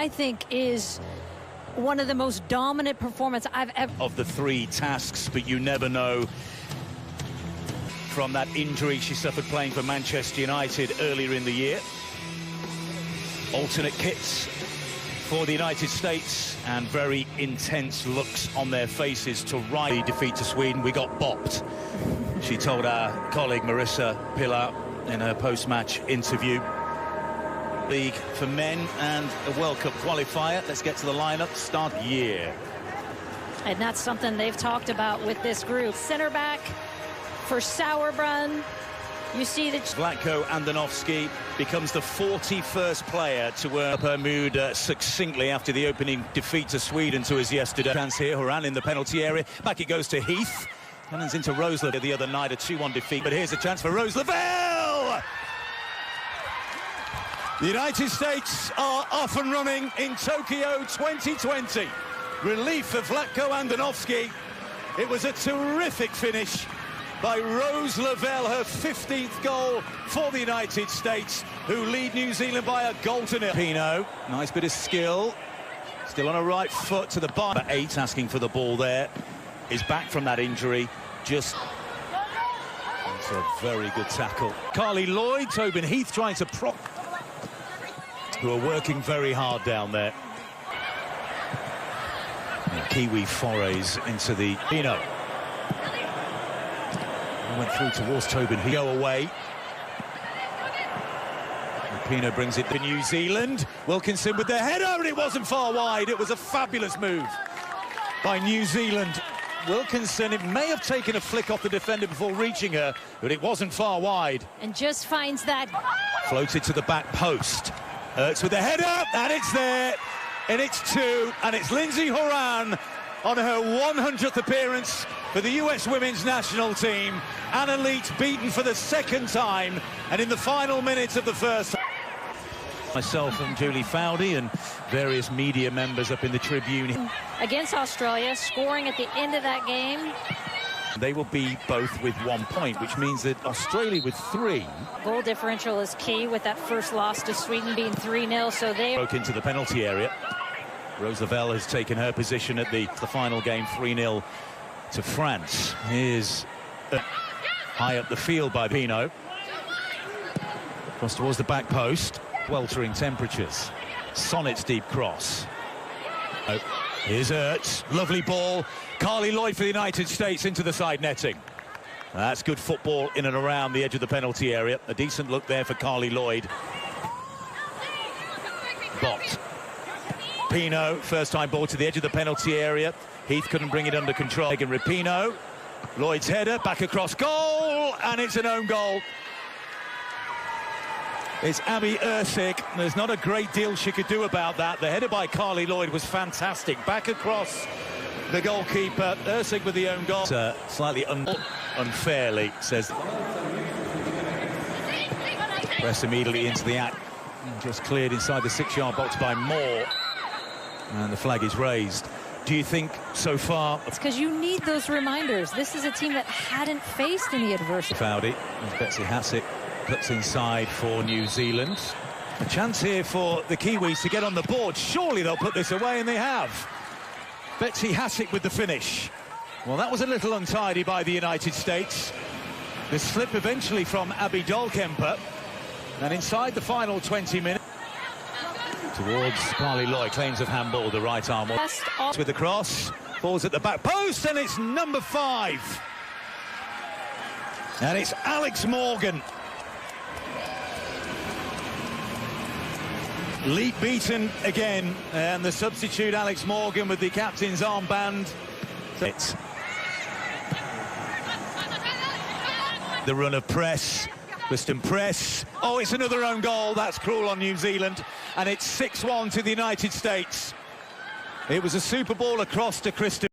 I think is one of the most dominant performances I've ever... Of the three tasks, but you never know. From that injury she suffered playing for Manchester United earlier in the year. Alternate kits for the United States and very intense looks on their faces to ride the defeat to Sweden. We got bopped. She told our colleague Marissa Pilar in her post-match interview. League for men and a World Cup qualifier. Let's get to the lineup. Start year. And that's something they've talked about with this group. Center back for Sauerbrunn. You see that Vlatko Andonovski becomes the 41st player to earn up her mood succinctly after the opening defeat to Sweden to us yesterday. Chance here, Horan in the penalty area. Back it goes to Heath. Runs into Rose Lavelle the other night, a 2-1 defeat. But here's a chance for Rose Lavelle! The United States are off and running in Tokyo 2020. Relief for Vlatko Andonovski. It was a terrific finish by Rose Lavelle, her 15th goal for the United States, who lead New Zealand by a goal to nil. Pino, nice bit of skill. Still on a right foot to the bar. 8 asking for the ball there. Is back from that injury. Just... It's a very good tackle. Carly Lloyd, Tobin Heath trying to prop... Who are working very hard down there. And Kiwi forays into the... Pino. Went through towards Tobin. He go away. And Pino brings it to New Zealand. Wilkinson with the header, and it wasn't far wide. It was a fabulous move by New Zealand. Wilkinson, it may have taken a flick off the defender before reaching her, but it wasn't far wide. and just finds that. Floated to the back post. Ertz with the header, and it's there. And it's 2, and it's Lindsay Horan on her 100th appearance for the US women's national team. Anna Leach beaten for the 2nd time, and in the final minutes of the first. Myself and Julie Fowdy and various media members up in the tribune. Against Australia, scoring at the end of that game. They will be both with 1 point, which means that Australia with 3. Goal differential is key with that first loss to Sweden being 3-0, so they... Broke into the penalty area. Rose Lavelle has taken her position at the final game, 3-0 to France. Here's high up the field by Pino. Cross towards the back post. Weltering temperatures. Sonnet's deep cross. Oh, here's Ertz. Lovely ball. Carly Lloyd for the United States into the side netting. That's good football in and around the edge of the penalty area. A decent look there for Carly Lloyd. Bot. Pino, first time ball to the edge of the penalty area. Heath couldn't bring it under control. Megan Rapinoe. Lloyd's header, back across goal, and it's an own goal. It's Abby Ersic. There's not a great deal she could do about that. The header by Carly Lloyd was fantastic. Back across the goalkeeper. Ersic with the own goal. Slightly unfairly, says. Press immediately into the act. Just cleared inside the 6-yard box by Moore. And the flag is raised. Do you think so far? It's because you need those reminders. This is a team that hadn't faced any adversity. Fowdy, as Betsy Hassett puts inside for New Zealand. A chance here for the Kiwis to get on the board. Surely they'll put this away, and they have. Betsy Hassett with the finish. Well, that was a little untidy by the United States. The slip eventually from Abby Dahlkemper. And inside the final 20 minutes. Towards Carly Lloyd, claims of handball, the right arm. With the cross, falls at the back post, and it's number 5. And it's Alex Morgan. Leap beaten again, and the substitute Alex Morgan with the captain's armband. It's the run of press. Western press. Oh, it's another own goal. That's cruel on New Zealand. And it's 6-1 to the United States. It was a super ball across to Kristen.